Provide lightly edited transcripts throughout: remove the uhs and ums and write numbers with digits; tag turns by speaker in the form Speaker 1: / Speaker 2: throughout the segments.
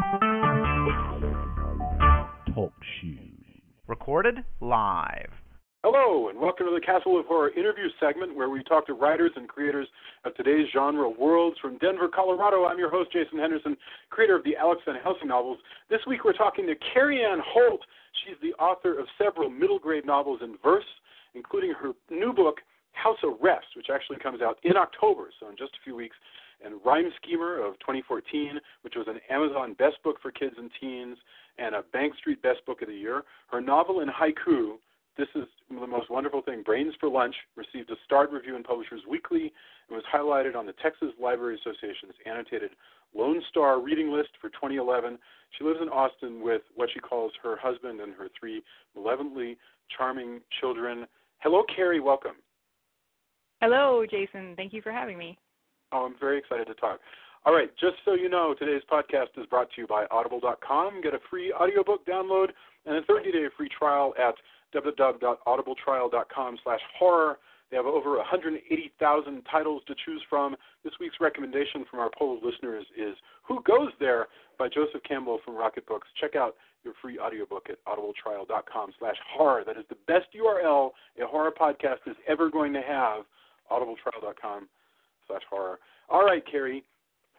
Speaker 1: Talk shoes.
Speaker 2: Recorded live.
Speaker 3: Hello, and welcome to the Castle of Horror interview segment where we talk to writers and creators of today's genre worlds. From Denver, Colorado, I'm your host, Jason Henderson, creator of the Alex Van Helsing novels. This week we're talking to Kari Holt. She's the author of several middle-grade novels in verse, including her new book, House Arrest, which actually comes out in October, so in just a few weeks, and Rhyme Schemer of 2014, which was an Amazon Best Book for Kids and Teens and a Bank Street Best Book of the Year. Her novel in haiku, this is the most wonderful thing, Brains for Lunch, received a starred review in Publishers Weekly and was highlighted on the Texas Library Association's annotated Lone Star reading list for 2011. She lives in Austin with what she calls her husband and her 3 malevolently charming children. Hello, Kari. Welcome.
Speaker 4: Hello, Jason. Thank you for having me.
Speaker 3: Oh, I'm very excited to talk. All right, just so you know, today's podcast is brought to you by Audible.com. Get a free audiobook download and a 30-day free trial at www.audibletrial.com/horror. They have over 180,000 titles to choose from. This week's recommendation from our poll of listeners is Who Goes There by Joseph Campbell from Rocket Books. Check out your free audiobook at audibletrial.com/horror. That is the best URL a horror podcast is ever going to have, audibletrial.com/horror. All right, Kari,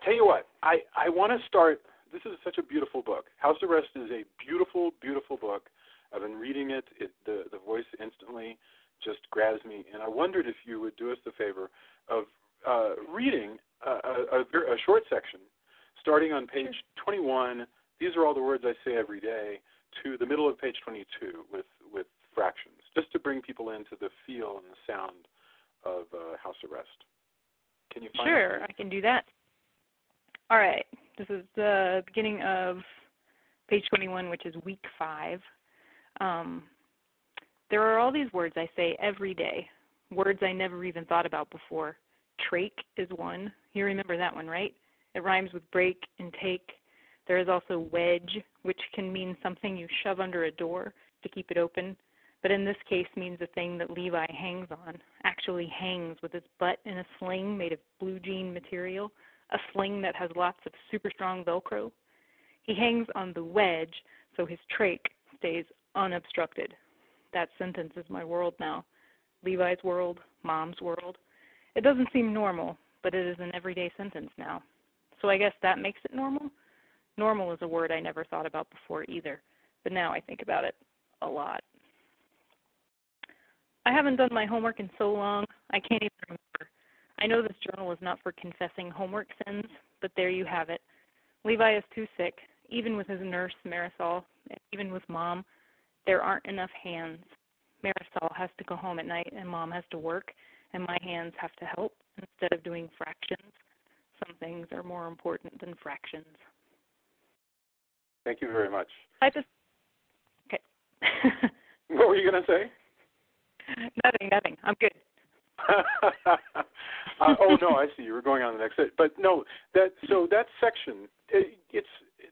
Speaker 3: tell you what, I want to start. This is such a beautiful book. House Arrest is a beautiful, beautiful book. I've been reading it. The voice instantly just grabs me, and I wondered if you would do us the favor of reading a short section, starting on page 21. These are all the words I say every day, to the middle of page 22 with fractions, just to bring people into the feel and the sound of House Arrest. Can you find it?
Speaker 4: Sure, I can do that. All right, this is the beginning of page 21, which is week 5. There are all these words I say every day, words I never even thought about before. Trach is one. You remember that one, right? It rhymes with break and take. There is also wedge, which can mean something you shove under a door to keep it open, but in this case means the thing that Levi hangs on, actually hangs with his butt in a sling made of blue jean material, a sling that has lots of super strong Velcro. He hangs on the wedge so his trach stays unobstructed. That sentence is my world now. Levi's world, Mom's world. It doesn't seem normal, but it is an everyday sentence now. So I guess that makes it normal? Normal is a word I never thought about before either, but now I think about it a lot. I haven't done my homework in so long, I can't even remember. I know this journal is not for confessing homework sins, but there you have it. Levi is too sick, even with his nurse, Marisol, even with Mom. There aren't enough hands. Marisol has to go home at night, and Mom has to work, and my hands have to help instead of doing fractions. Some things are more important than fractions.
Speaker 3: Thank you very much.
Speaker 4: Okay.
Speaker 3: What were you going to say?
Speaker 4: Nothing. I'm good.
Speaker 3: Oh no, I see. You were going on the next. But no, that section, it's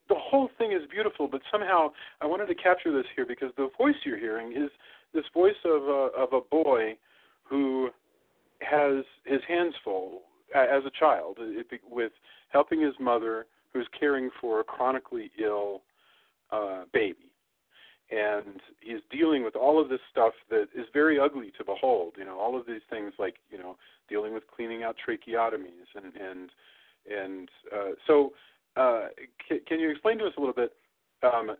Speaker 3: the whole thing is beautiful. But somehow I wanted to capture this here because the voice you're hearing is this voice of a boy who has his hands full as a child with helping his mother, who's caring for a chronically ill baby. And he's dealing with all of this stuff that is very ugly to behold. You know, all of these things like, you know, dealing with cleaning out tracheotomies so can you explain to us a little bit?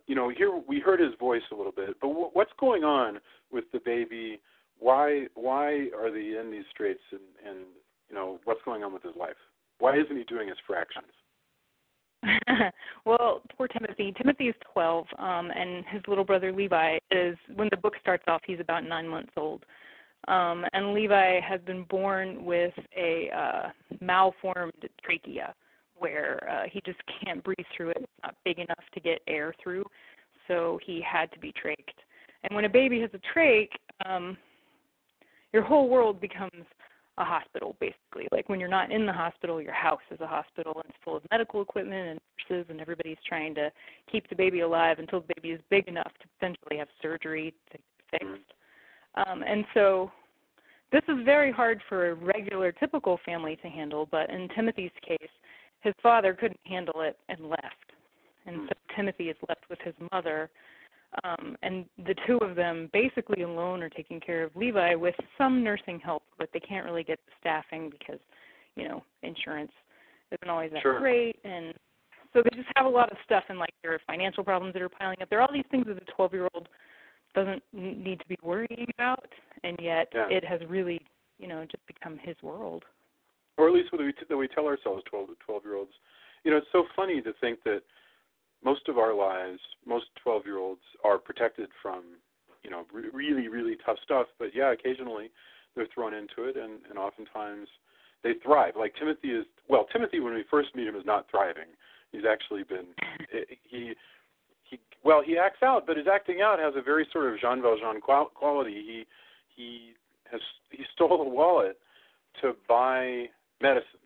Speaker 3: You know, here we heard his voice a little bit, but what's going on with the baby? Why are they in these straits? And you know, what's going on with his life? Why isn't he doing his fractions?
Speaker 4: Well, poor Timothy. Timothy is 12, and his little brother Levi is, when the book starts off, he's about 9 months old. And Levi has been born with a malformed trachea where he just can't breathe through it. It's not big enough to get air through, so he had to be trached. And when a baby has a trach, your whole world becomes a hospital, basically. Like when you're not in the hospital, your house is a hospital, and it's full of medical equipment and nurses, and everybody's trying to keep the baby alive until the baby is big enough to potentially have surgery to get fixed. And so this is very hard for a regular, typical family to handle, but in Timothy's case, his father couldn't handle it and left. and so Timothy is left with his mother, and the two of them basically alone are taking care of Levi with some nursing help, but they can't really get the staffing because, insurance isn't always that great, and so they just have a lot of stuff, and like there are financial problems that are piling up. There are all these things that a 12-year-old doesn't need to be worrying about, and yet it has really, just become his world.
Speaker 3: Or at least that we tell ourselves 12-year-olds. It's so funny to think that most of our lives, most 12-year-olds are protected from, really, really tough stuff. But, occasionally they're thrown into it, and oftentimes they thrive. Like Timothy when we first meet him, is not thriving. He's actually been, he acts out, but his acting out has a very sort of Jean Valjean quality. He stole a wallet to buy medicine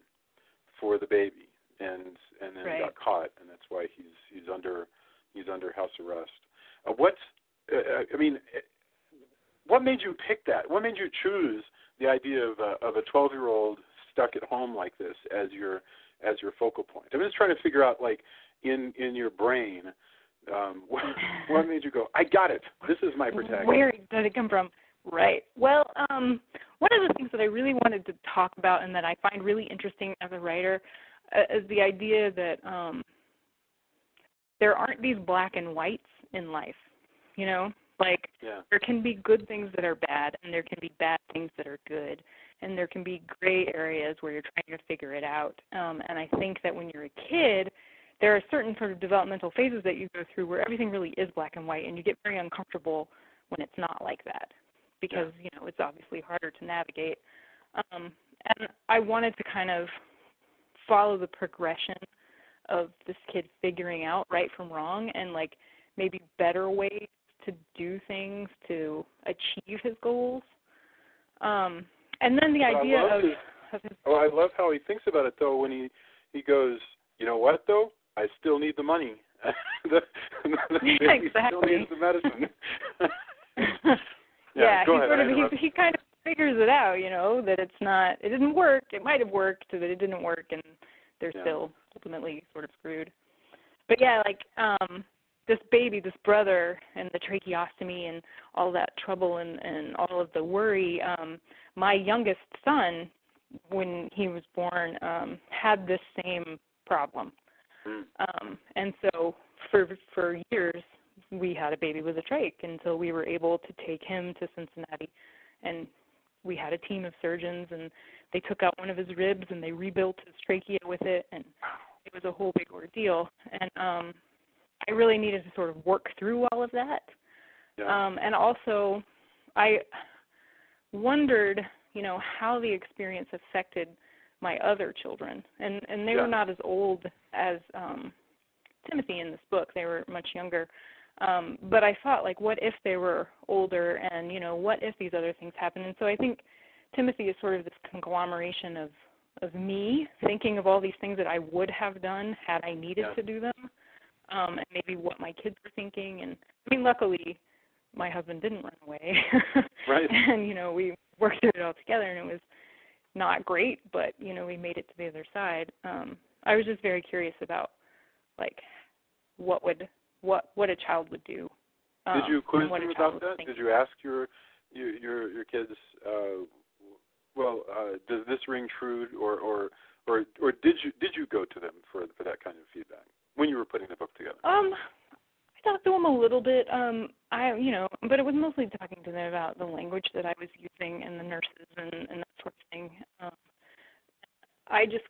Speaker 3: for the baby, and then got caught, and that's why he's under house arrest. What made you pick that? What made you choose the idea of a 12-year-old stuck at home like this as your focal point? I'm just trying to figure out, like, in your brain, what made you go, I got it, this is my protagonist?
Speaker 4: Where did it come from? Right. Well, one of the things that I really wanted to talk about and that I find really interesting as a writer is the idea that there aren't these black and whites in life, there can be good things that are bad, and there can be bad things that are good, and there can be gray areas where you're trying to figure it out. And I think that when you're a kid, there are certain sort of developmental phases that you go through where everything really is black and white, and you get very uncomfortable when it's not like that because, it's obviously harder to navigate. And I wanted to kind of follow the progression of this kid figuring out right from wrong and, like, maybe better ways to do things to achieve his goals. And then the idea of his...
Speaker 3: Oh, I love how he thinks about it, though, when he goes, you know what, though? I still need the money. The baby still needs the medicine.
Speaker 4: He kind of figures it out, that it didn't work. It might have worked, that it didn't work, and they're still ultimately sort of screwed. But this baby, this brother, and the tracheostomy and all that trouble and all of the worry, my youngest son, when he was born, had this same problem. And so for years, we had a baby with a trach until we were able to take him to Cincinnati. And we had a team of surgeons, and they took out one of his ribs, and they rebuilt his trachea with it, and it was a whole big ordeal. And I really needed to sort of work through all of that. And also, I wondered, how the experience affected my other children. And they were not as old as Timothy in this book. They were much younger. But I thought, like, what if they were older and, what if these other things happened? And so I think Timothy is sort of this conglomeration of me thinking of all these things that I would have done had I needed to do them, and maybe what my kids were thinking. And, luckily, my husband didn't run away.
Speaker 3: Right.
Speaker 4: And, we worked through it all together, and it was not great, but, we made it to the other side. I was just very curious about, like, what a child would do.
Speaker 3: Did you quiz them about that? Did you ask your kids, does this ring true, or did you go to them for that kind of feedback when you were putting the book together?
Speaker 4: I talked to them a little bit. But it was mostly talking to them about the language that I was using and the nurses and that sort of thing. I just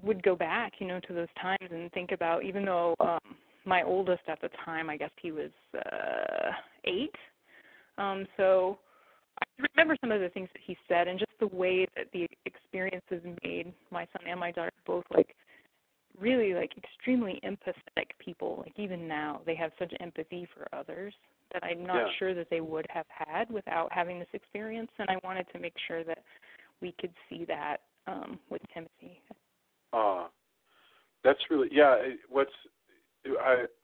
Speaker 4: would go back, to those times and think about, even though my oldest at the time, I guess he was 8. So I remember some of the things that he said and just the way that the experiences made my son and my daughter both, like, really, like, extremely empathetic people. Like, even now, they have such empathy for others that I'm not sure that they would have had without having this experience. And I wanted to make sure that we could see that with Timothy.
Speaker 3: That's really, I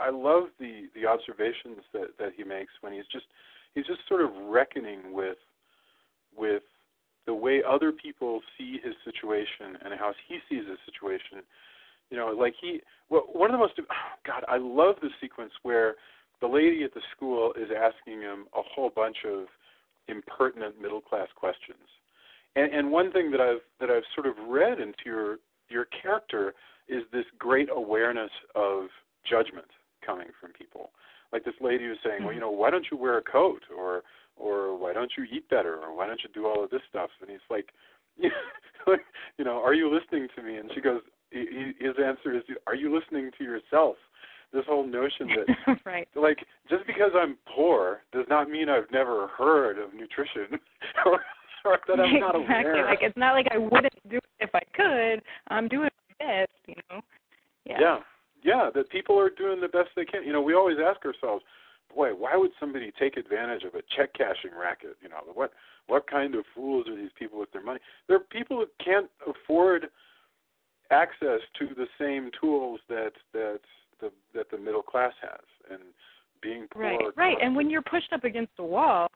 Speaker 3: love the observations that he makes when he's just sort of reckoning with the way other people see his situation and how he sees his situation like one of the most, God, I love the sequence where the lady at the school is asking him a whole bunch of impertinent middle class questions. And one thing that I've sort of read into your character is this great awareness of judgment coming from people. Like this lady who's saying, well, why don't you wear a coat, or why don't you eat better, or why don't you do all of this stuff? And he's like, are you listening to me? And she goes, his answer is, are you listening to yourself? This whole notion that,
Speaker 4: right.
Speaker 3: like, just because I'm poor does not mean I've never heard of nutrition, or that I'm not aware.
Speaker 4: Like, it's not like I wouldn't do it if I could. I'm doing my best,
Speaker 3: Yeah, that people are doing the best they can. We always ask ourselves, boy, why would somebody take advantage of a check cashing racket? What kind of fools are these people with their money? There are people who can't afford access to the same tools that the middle class has, and being poor.
Speaker 4: Right. And when you're pushed up against a wall,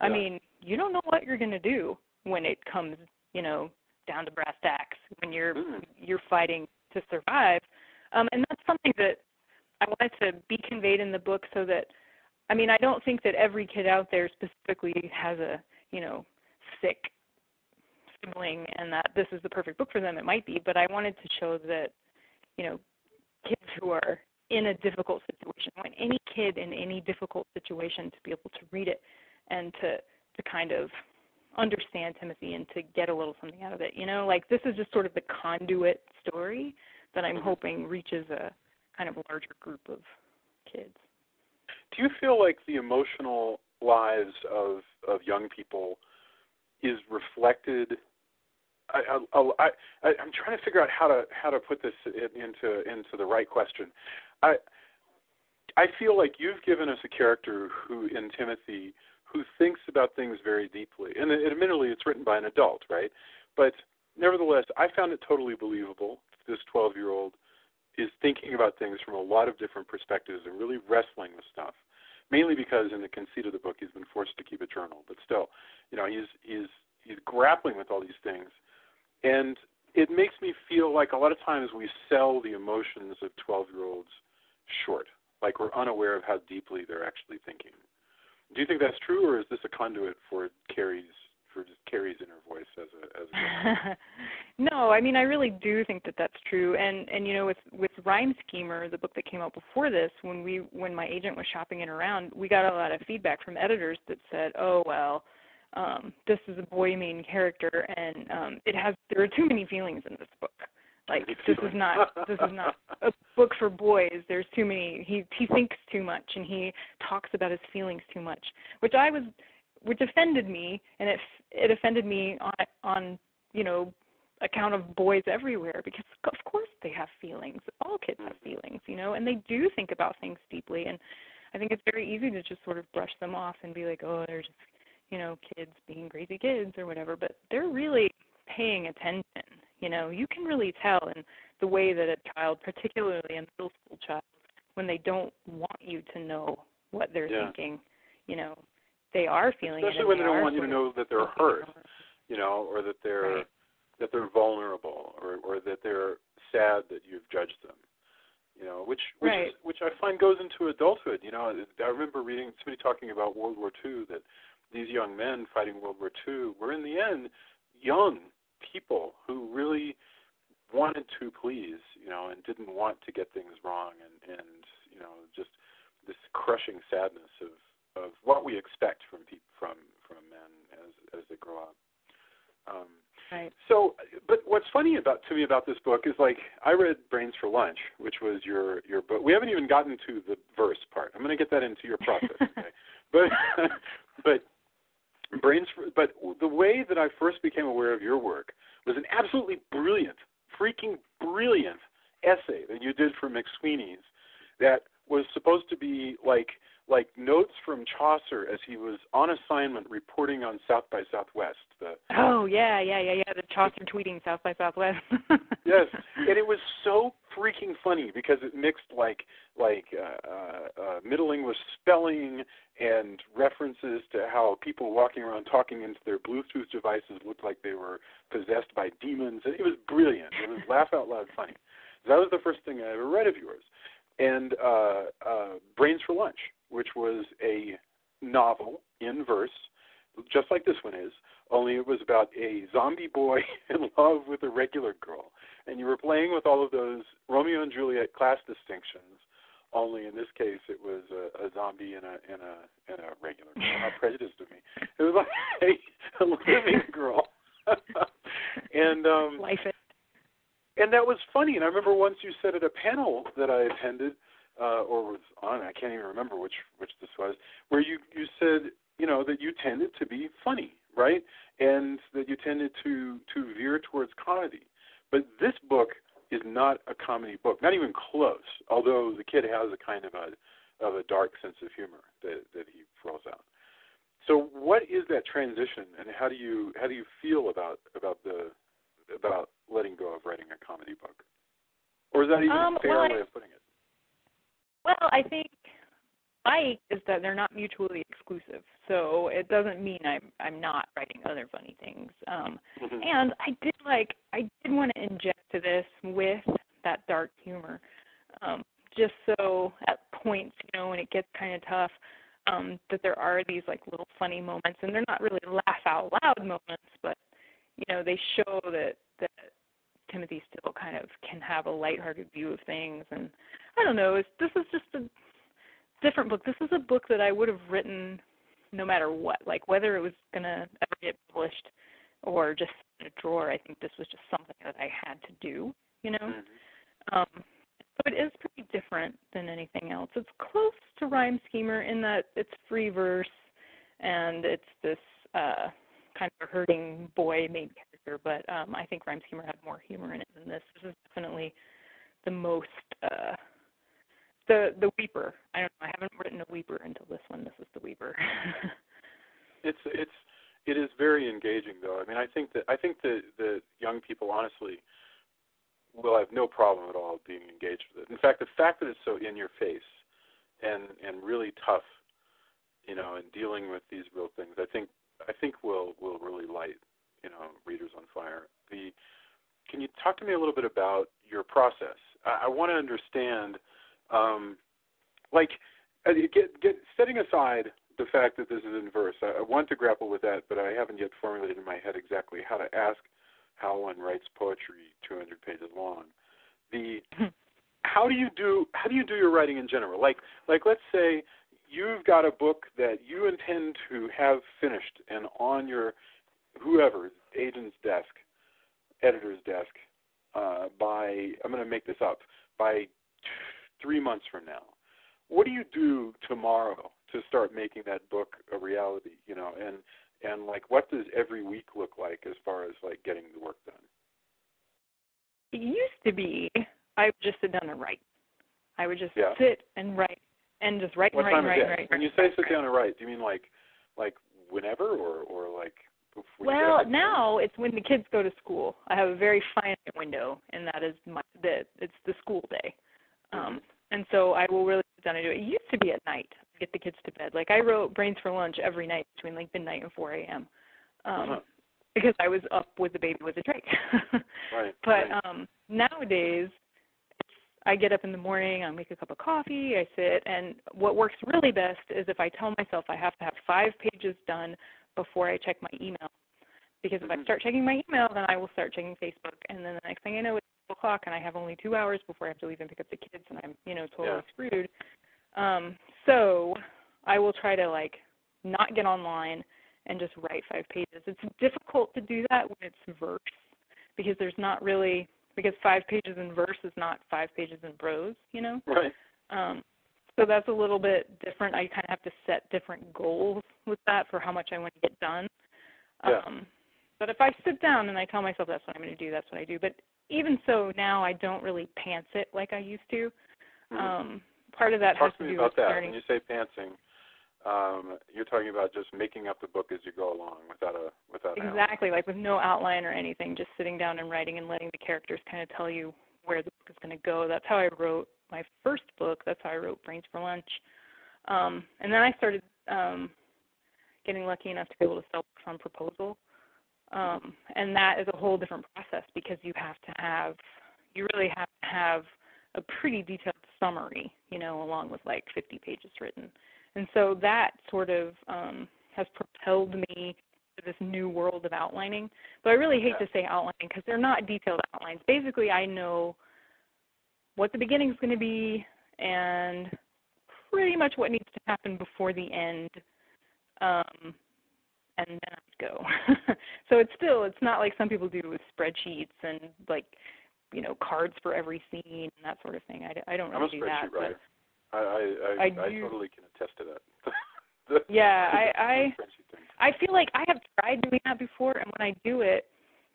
Speaker 4: I mean, you don't know what you're going to do when it comes, down to brass tacks, when you're fighting to survive. And that's something that I wanted to be conveyed in the book, so that, I mean, I don't think that every kid out there specifically has a, sick sibling and that this is the perfect book for them. It might be, but I wanted to show that, kids who are in a difficult situation, I want any kid in any difficult situation to be able to read it and to kind of understand Timothy and to get a little something out of it. Like, this is just sort of the conduit story that I'm hoping reaches a kind of larger group of kids.
Speaker 3: Do you feel like the emotional lives of young people is reflected? I'm trying to figure out how to put this into the right question. I feel like you've given us a character who, in Timothy, who thinks about things very deeply. And admittedly, it's written by an adult, right? But nevertheless, I found it totally believable. This 12-year-old is thinking about things from a lot of different perspectives and really wrestling with stuff. Mainly because in the conceit of the book, he's been forced to keep a journal. But still, he's grappling with all these things. And it makes me feel like a lot of times we sell the emotions of 12-year-olds short, like we're unaware of how deeply they're actually thinking. Do you think that's true, or is this a conduit for Kari's inner voice as a
Speaker 4: No, I mean, I really do think that that's true. And with Rhyme Schemer, the book that came out before this, when my agent was shopping it around, we got a lot of feedback from editors that said, oh, well, this is a boy main character, and there are too many feelings in this book. Like, this is not a book for boys. There's too many. He thinks too much, and he talks about his feelings too much, which offended me, and it offended me on account of boys everywhere, because of course they have feelings. All kids have feelings, and they do think about things deeply. And I think it's very easy to just sort of brush them off and be like, oh, they're just kids being crazy kids or whatever. But they're really paying attention. You can really tell in the way that a child, particularly a middle school child, when they don't want you to know what they're thinking, they are feeling
Speaker 3: especially
Speaker 4: it.
Speaker 3: Especially when they don't want you to know that they're hurt, or that they're vulnerable, or that they're sad that you've judged them. Which I find goes into adulthood. I remember reading somebody talking about World War II, that these young men fighting World War II were in the end young people who really wanted to please, and didn't want to get things wrong, and just this crushing sadness of what we expect from men as they grow up.
Speaker 4: Right.
Speaker 3: So, but what's funny to me about this book is, like, I read Brains for Lunch, which was your book. We haven't even gotten to the verse part. I'm going to get that into your process, okay? But the way that I first became aware of your work was an absolutely freaking brilliant essay that you did for McSweeney's that was supposed to be like notes from Chaucer as he was on assignment reporting on South by Southwest. The Chaucer tweeting South by Southwest. Yes, and it was so freaking funny because it mixed Middle English spelling and references to how people walking around talking into their Bluetooth devices looked like they were possessed by demons. It was brilliant. It was laugh out loud funny. That was the first thing I ever read of yours. And Brains for Lunch, which was a novel in verse, just like this one is, only it was about a zombie boy in love with a regular girl. And you were playing with all of those Romeo and Juliet class distinctions, only in this case it was a zombie and a regular girl. How prejudiced of me. It was like a living girl. And
Speaker 4: Life is.
Speaker 3: and that was funny. And I remember once you said at a panel that I attended, or was on, I can't even remember which this was, where you said, that you tended to be funny, right? And that you tended to veer towards comedy. But this book is not a comedy book, not even close, although the kid has a kind of a dark sense of humor that he throws out. So what is that transition, and how do you feel about letting go of writing a comedy book? Or is that even a fair way of putting it?
Speaker 4: Well, I think is that they're not mutually exclusive. So it doesn't mean I'm not writing other funny things. And I did want to inject to this with that dark humor, just so at points, when it gets kind of tough, that there are these like little funny moments, and they're not really laugh out loud moments, but they show that Timothy still kind of can have a lighthearted view of things. And I don't know, this is just a different book. This is a book that I would have written no matter what, like whether it was going to ever get published or just in a drawer. I think this was just something that I had to do, So it is pretty different than anything else. It's close to Rhyme Schemer in that it's free verse and it's this kind of a hurting boy main character, but I think Rhyme Schemer had more humor in it than this. This is definitely the most the weeper. I don't know. I haven't written a weeper until this one. This is the weeper.
Speaker 3: It is very engaging, though. I mean, I think that young people honestly will have no problem at all being engaged with it. In fact, the fact that it's so in your face and really tough, and dealing with these real things, I think will really light readers on fire. Can you talk to me a little bit about your process? I want to understand. Setting aside the fact that this is in verse, I want to grapple with that, but I haven't yet formulated in my head exactly how to ask how one writes poetry 200 pages long. How do you do your writing in general? Like let's say you've got a book that you intend to have finished and on your whoever's agent's desk, editor's desk, by, I'm going to make this up, by 3 months from now. What do you do tomorrow to start making that book a reality, and like what does every week look like as far as like getting the work done?
Speaker 4: It used to be I would just sit down and write. I would just sit and write and just write and write.
Speaker 3: When you say sit down and write, do you mean like whenever or like before?
Speaker 4: Well, now it's when the kids go to school. I have a very finite window, and that is it's the school day. And so I will really sit down and do it. It used to be at night to get the kids to bed. Like I wrote Brains for Lunch every night between like midnight and 4 a.m. Because I was up with the baby with a Drake.
Speaker 3: Right.
Speaker 4: But nowadays, I get up in the morning, I make a cup of coffee, I sit, and what works really best is if I tell myself I have to have 5 pages done before I check my email. Because if I start checking my email, then I will start checking Facebook, and then the next thing I know, it's 12 o'clock, and I have only 2 hours before I have to leave and pick up the kids, and I'm, totally screwed. So I will try to, not get online and just write 5 pages. It's difficult to do that when it's verse, because there's not really, because 5 pages in verse is not 5 pages in prose,
Speaker 3: Right.
Speaker 4: So that's a little bit different. I kind of have to set different goals with that for how much I want to get done.
Speaker 3: Yeah.
Speaker 4: But if I sit down and I tell myself that's what I'm going to do, that's what I do. But even so, now I don't really pants it like I used to. Part of that has to do with learning.
Speaker 3: When you say pantsing, you're talking about just making up the book as you go along without
Speaker 4: exactly, like with no outline or anything, just sitting down and writing and letting the characters kind of tell you where the book is going to go. That's how I wrote my first book. That's how I wrote Brains for Lunch. And then I started getting lucky enough to be able to sell books on proposal. And that is a whole different process because you have to have, you really have to have a pretty detailed summary, along with like 50 pages written. And so that sort of has propelled me to this new world of outlining. But I really hate to say outlining because they're not detailed outlines. Basically, I know what the beginning's going to be and pretty much what needs to happen before the end, and then I go. So it's not like some people do with spreadsheets and like, cards for every scene and that sort of thing. I don't really do that.
Speaker 3: I'm a spreadsheet writer. I totally can attest to that.
Speaker 4: I feel like I have tried doing that before, and when I do it,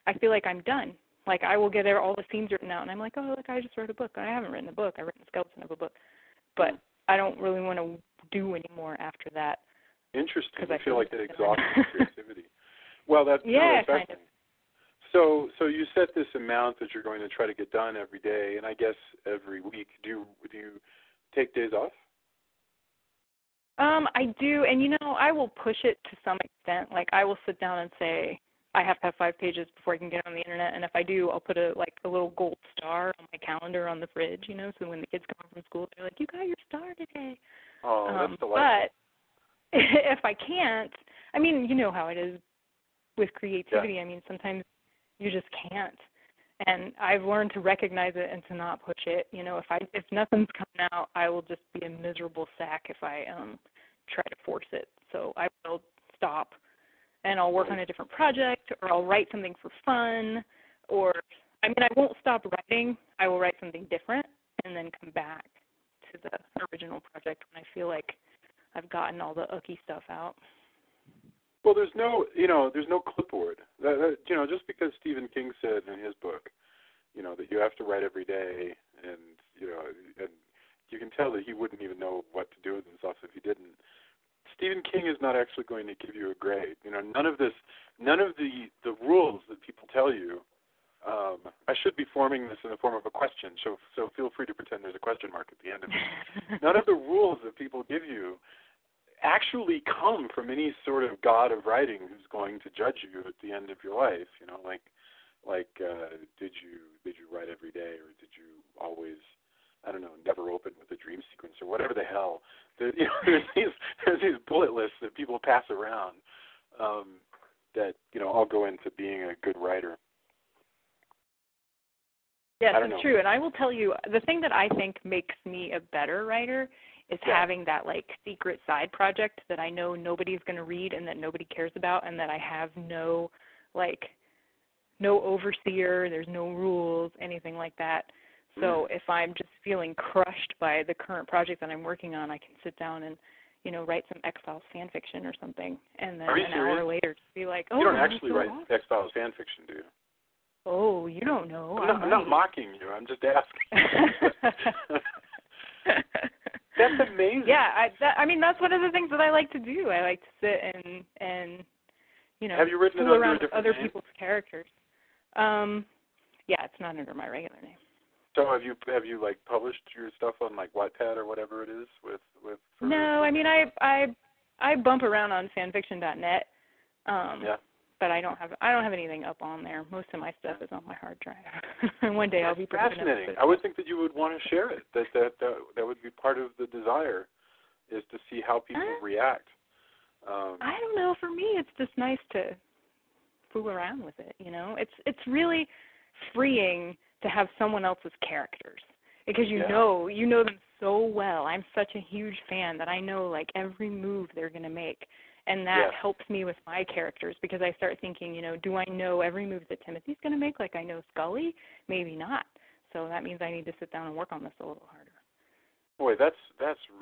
Speaker 4: I feel like I'm done. Like I will get all the scenes written out, and I'm like, oh, look, I just wrote a book. I haven't written a book. I've written a skeleton of a book, but I don't really want to do any more after that.
Speaker 3: Interesting. I feel like it exhausts your creativity. Well, that's
Speaker 4: kind
Speaker 3: of. So you set this amount that you're going to try to get done every day, and I guess every week. Do you take days off?
Speaker 4: I do, and I will push it to some extent. Like I will sit down and say I have to have 5 pages before I can get on the internet, and if I do, I'll put a little gold star on my calendar on the fridge, so when the kids come home from school, they're like, "You got your star today."
Speaker 3: Oh, that's delightful.
Speaker 4: But if I can't, I mean, you know how it is with creativity.
Speaker 3: Yeah.
Speaker 4: I mean, sometimes you just can't. And I've learned to recognize it and to not push it. If nothing's coming out, I will just be a miserable sack if I try to force it. So I will stop, and I'll work on a different project, or I'll write something for fun, I won't stop writing. I will write something different and then come back to the original project when I feel like I've gotten all the ooky stuff out.
Speaker 3: Well, there's no clipboard. Just because Stephen King said in his book, that you have to write every day, and you can tell that he wouldn't even know what to do with himself if he didn't. Stephen King is not actually going to give you a grade. None of the rules that people tell you. I should be forming this in the form of a question, so feel free to pretend there's a question mark at the end of it. None of the rules that people give you actually come from any sort of god of writing who's going to judge you at the end of your life. Did you write every day, or did you always, I don't know, never open with a dream sequence, or whatever the hell. There's these bullet lists that people pass around that all go into being a good writer.
Speaker 4: Yes, it's true. And I will tell you, the thing that I think makes me a better writer is having that secret side project that I know nobody's going to read and that nobody cares about, and that I have no overseer, there's no rules, anything like that. So if I'm just feeling crushed by the current project that I'm working on, I can sit down and write some X-Files fan fiction or something, and then an hour later just be like, oh,
Speaker 3: you don't actually write X-Files fan fiction, do you?
Speaker 4: Oh, you don't know.
Speaker 3: I'm not mocking you. I'm just asking. That's amazing.
Speaker 4: Yeah, that's one of the things that I like to do. I like to sit and
Speaker 3: have you written it
Speaker 4: fool
Speaker 3: under
Speaker 4: around
Speaker 3: a different
Speaker 4: with other
Speaker 3: name?
Speaker 4: people's characters. Yeah, it's not under my regular name.
Speaker 3: So have you published your stuff on Wattpad or whatever it is with
Speaker 4: No, I bump around on fanfiction.net. But I don't have anything up on there. Most of my stuff is on my hard drive. And one day I'll be
Speaker 3: fascinating. I would think that you would want to share it. That would be part of the desire, is to see how people react.
Speaker 4: I don't know. For me, it's just nice to fool around with it. It's really freeing to have someone else's characters, because you know them so well. I'm such a huge fan that I know every move they're going to make. And that helps me with my characters, because I start thinking, do I know every move that Timothy's going to make like I know Scully? Maybe not. So that means I need to sit down and work on this a little harder.
Speaker 3: Boy, that's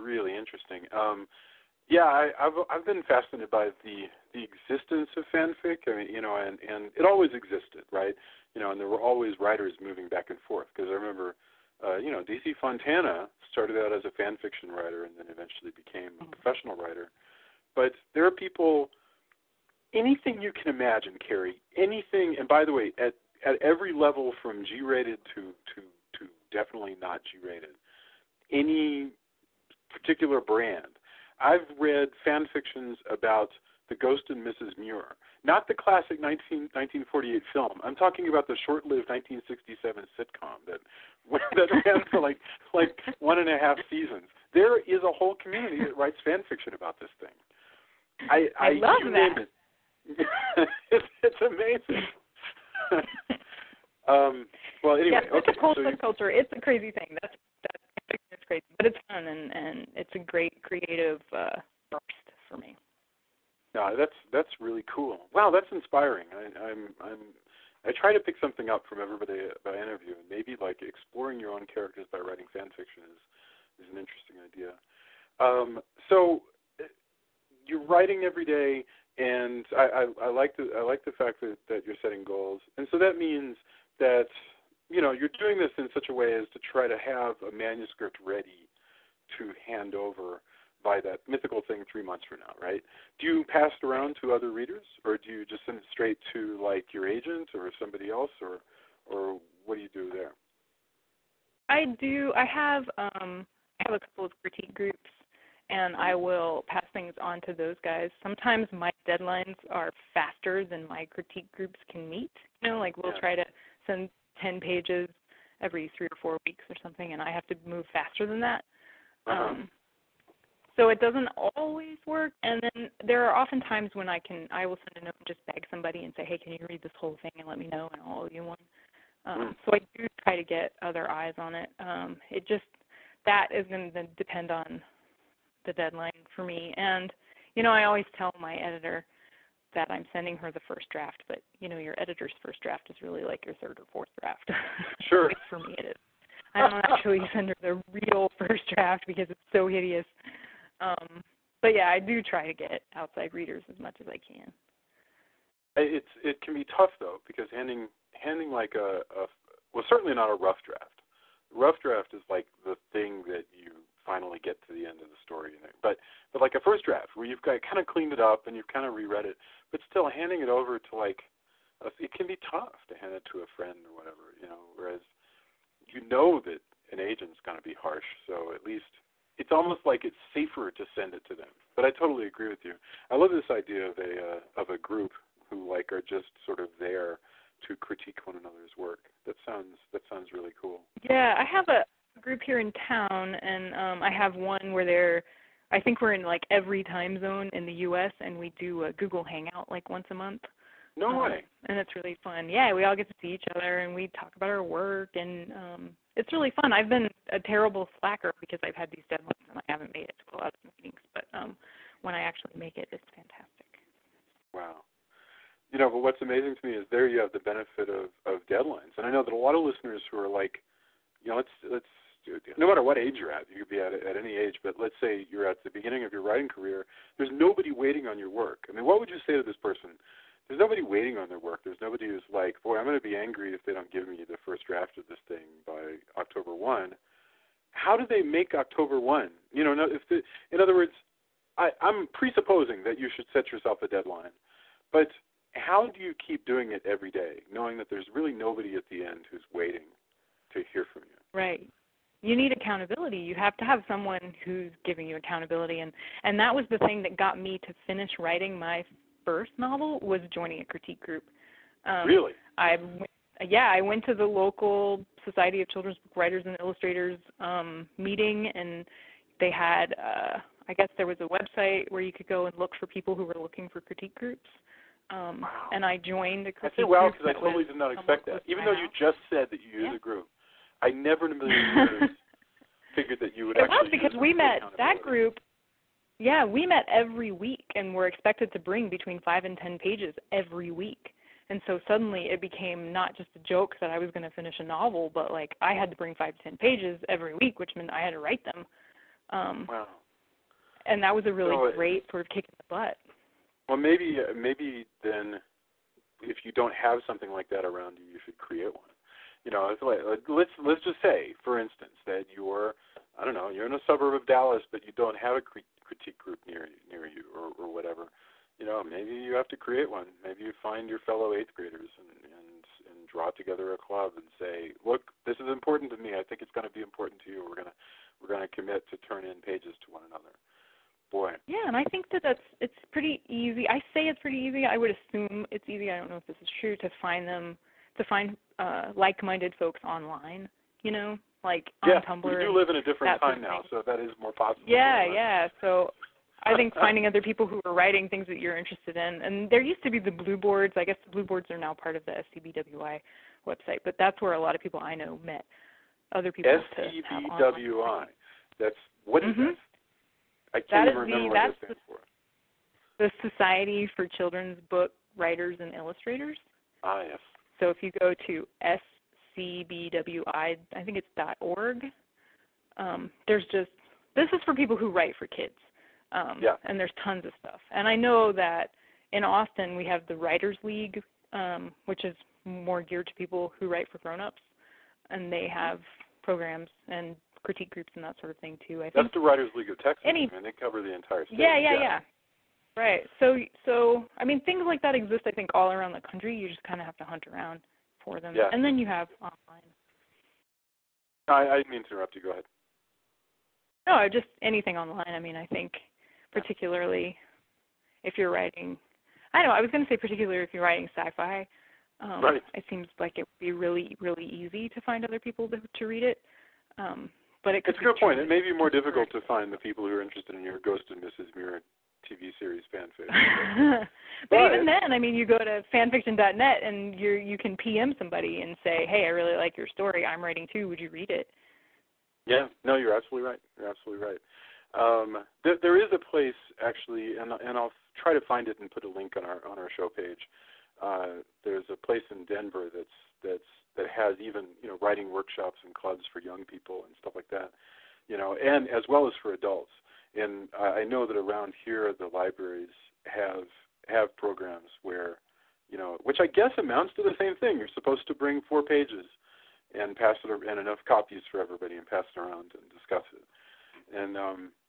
Speaker 3: really interesting. I've been fascinated by the existence of fanfic. And it always existed, right? And there were always writers moving back and forth. Because I remember, D.C. Fontana started out as a fan fiction writer and then eventually became a professional writer. But there are people, anything you can imagine, Kari, anything, and by the way, at every level from G-rated to definitely not G-rated, any particular brand. I've read fan fictions about the Ghost and Mrs. Muir, not the classic 1948 film. I'm talking about the short-lived 1967 sitcom that ran for like 1.5 seasons. There is a whole community that writes fan fiction about this thing.
Speaker 4: I love that.
Speaker 3: It's amazing. Well, anyway,
Speaker 4: yes, it's
Speaker 3: okay.
Speaker 4: a cool subculture. It's a crazy thing. It's crazy, but it's fun and it's a great creative burst for me.
Speaker 3: No, that's really cool. Wow, that's inspiring. I try to pick something up from everybody I interview, and maybe like exploring your own characters by writing fan fiction is an interesting idea. So you're writing every day, and I like the fact that you're setting goals, and so that means that you're doing this in such a way as to try to have a manuscript ready to hand over by that mythical thing 3 months from now, right? Do you pass it around to other readers, or do you just send it straight to like your agent or somebody else, or what do you do there?
Speaker 4: I do. I have a couple of critique groups, and I will pass things on to those guys. Sometimes my deadlines are faster than my critique groups can meet. Like we'll try to send 10 pages every 3 or 4 weeks or something, and I have to move faster than that. So it doesn't always work, and then there are often times when I will send a note and just beg somebody and say, hey, can you read this whole thing and let me know, and I'll owe you one. So I do try to get other eyes on it. That is going to depend on the deadline for me. And, I always tell my editor that I'm sending her the first draft, but, your editor's first draft is really like your third or fourth draft.
Speaker 3: Sure.
Speaker 4: At least for me it is. I don't actually send her the real first draft because it's so hideous. But yeah, I do try to get outside readers as much as I can.
Speaker 3: It can be tough though, because handing like certainly not a rough draft. Rough draft is like the thing that you finally get to the end of the story. But like a first draft where you've got kind of cleaned it up and you've kind of reread it, but still handing it over to it can be tough to hand it to a friend or whatever, whereas that an agent's going to be harsh, so at least it's almost like it's safer to send it to them. But I totally agree with you. I love this idea of a group who are just sort of there to critique one another's work. That sounds really cool.
Speaker 4: Yeah, I have a group here in town, and I have one where I think we're in every time zone in the U.S., and we do a Google Hangout once a month.
Speaker 3: No way.
Speaker 4: And it's really fun. Yeah, we all get to see each other, and we talk about our work, and it's really fun. I've been a terrible slacker because I've had these deadlines, and I haven't made it to a lot of meetings. But when I actually make it, it's fantastic.
Speaker 3: Wow. But what's amazing to me is there you have the benefit of deadlines. And I know that a lot of listeners who are let's no matter what age you're at, you could be at any age, but let's say you're at the beginning of your writing career, there's nobody waiting on your work. I mean, what would you say to this person? There's nobody waiting on their work. There's nobody who's like, boy, I'm going to be angry if they don't give me the first draft of this thing by October 1. How do they make October 1? In other words, I'm presupposing that you should set yourself a deadline. But how do you keep doing it every day, knowing that there's really nobody at the end who's waiting to hear from you?
Speaker 4: Right. You need accountability. You have to have someone who's giving you accountability. And that was the thing that got me to finish writing my first novel, was joining a critique group.
Speaker 3: Really?
Speaker 4: I went to the local Society of Children's Book Writers and Illustrators meeting, and they had, I guess there was a website where you could go and look for people who were looking for critique groups.
Speaker 3: Wow.
Speaker 4: And I joined a critique
Speaker 3: group. I say wow because I totally did not expect that. Even though you just said that you use a group, I never in a million years figured that you would actually use it. It was because we met that group.
Speaker 4: Yeah, we met every week and were expected to bring between 5 and 10 pages every week. And so suddenly it became not just a joke that I was going to finish a novel, but I had to bring 5 to 10 pages every week, which meant I had to write them.
Speaker 3: Wow.
Speaker 4: And that was a really great sort of kick in the butt.
Speaker 3: Well, maybe then if you don't have something like that around you, you should create one. Let's just say, for instance, that you're in a suburb of Dallas, but you don't have a critique group near you or whatever. Maybe you have to create one. Maybe you find your fellow 8th graders and draw together a club and say, look, this is important to me. I think it's going to be important to you. We're going to commit to turn in pages to one another. Boy.
Speaker 4: Yeah, and I think it's pretty easy. I say it's pretty easy. I would assume it's easy. I don't know if this is true to find like-minded folks online. You know, like on Tumblr.
Speaker 3: We do live in a different time now, so that is more possible. Yeah.
Speaker 4: So I think finding other people who are writing things that you're interested in, and there used to be the Blue Boards. I guess the Blue Boards are now part of the SCBWI website, but that's where a lot of people I know met other people to have online.
Speaker 3: SCBWI. What is that? I can't even remember what that stands for.
Speaker 4: The Society for Children's Book Writers and Illustrators.
Speaker 3: Ah, yes.
Speaker 4: So if you go to SCBWI, I think it's .org. This is for people who write for kids. And there's tons of stuff. And I know that in Austin we have the Writers League, which is more geared to people who write for grown-ups, and they have programs and critique groups and that sort of thing too. I think
Speaker 3: that's the Writers League of Texas. They cover the entire state.
Speaker 4: Yeah. Right. So I mean, things like that exist, I think, all around the country. You just kind of have to hunt around for them.
Speaker 3: Yeah.
Speaker 4: And then you have online.
Speaker 3: I didn't mean to interrupt you. Go ahead.
Speaker 4: No, just anything online. I mean, I think particularly if you're writing, I was going to say particularly if you're writing sci-fi,
Speaker 3: right.
Speaker 4: It seems like it would be really, really easy to find other people to read it. But it's a good point.
Speaker 3: It may be more difficult to find the people who are interested in your Ghost and Mrs. Muir TV series fanfic.
Speaker 4: but even then, I mean, you go to fanfiction.net and you can PM somebody and say, hey, I really like your story. I'm writing too. Would you read it?
Speaker 3: Yeah. No, you're absolutely right. There is a place actually, and I'll try to find it and put a link on our show page. There's a place in Denver that has even writing workshops and clubs for young people and stuff like that, and as well as for adults. And I know that around here the libraries have programs where, which I guess amounts to the same thing. You're supposed to bring 4 pages and pass it, and enough copies for everybody, and pass it around and discuss it. And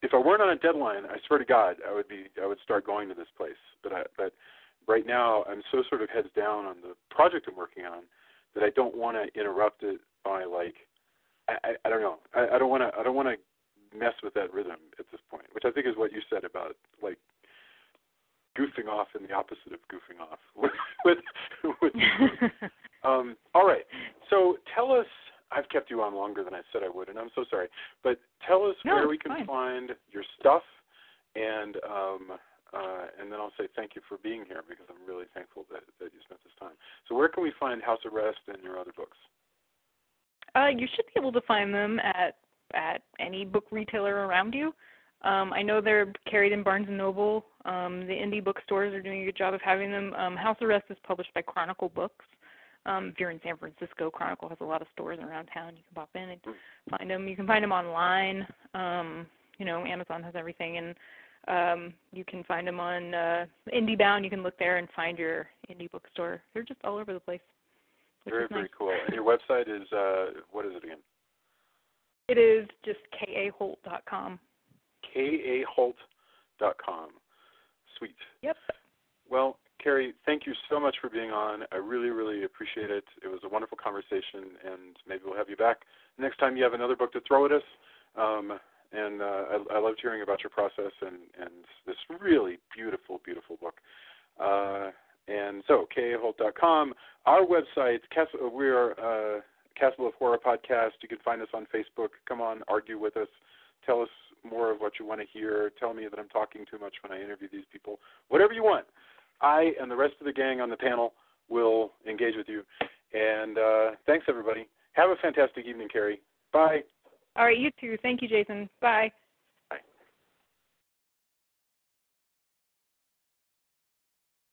Speaker 3: if I weren't on a deadline, I swear to God, I would start going to this place. But right now I'm so sort of heads down on the project I'm working on that I don't want to interrupt it by I don't know. I don't want to mess with that rhythm at this point, which I think is what you said about goofing off in the opposite of goofing off. All right. So tell us. I've kept you on longer than I said I would, and I'm so sorry. But tell us where we can find your stuff, and then I'll say thank you for being here because I'm really thankful that you spent this time. So where can we find House Arrest and your other books?
Speaker 4: You should be able to find them at any book retailer around you. I know they're carried in Barnes & Noble. The indie bookstores are doing a good job of having them. House Arrest is published by Chronicle Books. If you're in San Francisco, Chronicle has a lot of stores around town. You can pop in and find them. You can find them online. Amazon has everything. And you can find them on IndieBound. You can look there and find your indie bookstore. They're just all over the place.
Speaker 3: Very, very cool. And your website is, what is it again?
Speaker 4: It is just kaholt.com.
Speaker 3: kaholt.com. Sweet.
Speaker 4: Yep.
Speaker 3: Well, Kari, thank you so much for being on. I really, really appreciate it. It was a wonderful conversation, and maybe we'll have you back next time you have another book to throw at us. I loved hearing about your process and this really beautiful, beautiful book. And so, kaholt.com. Our website, we are Castle of Horror Podcast. You can find us on Facebook. Come on, argue with us. Tell us more of what you want to hear. Tell me that I'm talking too much when I interview these people. Whatever you want. I and the rest of the gang on the panel will engage with you. And thanks, everybody. Have a fantastic evening, Kari. Bye.
Speaker 4: All right, you too. Thank you, Jason. Bye.